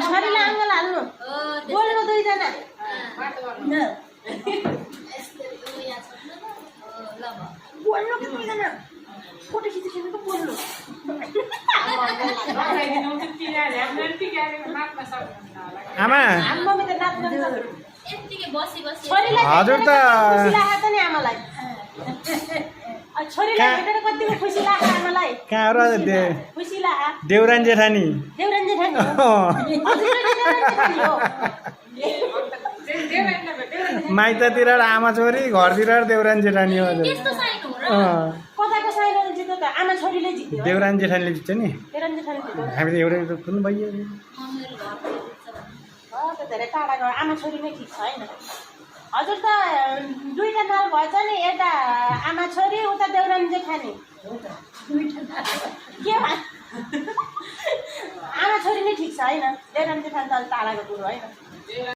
छोरीले आङ्गल हाल्नु बोल्नु दुईजना बोल्नु कि दुईजना फोटो खिचिदिनु त बोल्नु आमा मम्मी त नाच्न सक्दैन हजुर त खुसी लाग्छ नि आमालाई छोरीलाई भेटेर कतिको खुसी लाग्छ आमालाई कहाँ र खुसी लाग्छ देउरानी जेठानी देउरानी जेठानी माइततिर आमा छोरी घरतिर देउरानी जेठानी हो कताको साइनले जित्यो त आमा छोरीले जित्यो देउरानी जेठानीले जित्छ नि देउरानी जेठानी जित्यो हामी त एउटै कुन भइयो धेरै टाढा गयो आमा छोरी नै ठिक छ होइन हजुर त दुईटा नाल भएछ नि एउटा आमा छोरी उता देउरानी जेठानी के आमा छोरी नै ठिक छ होइन देउरानी जेठानी त अलिक टाढाको कुरो होइन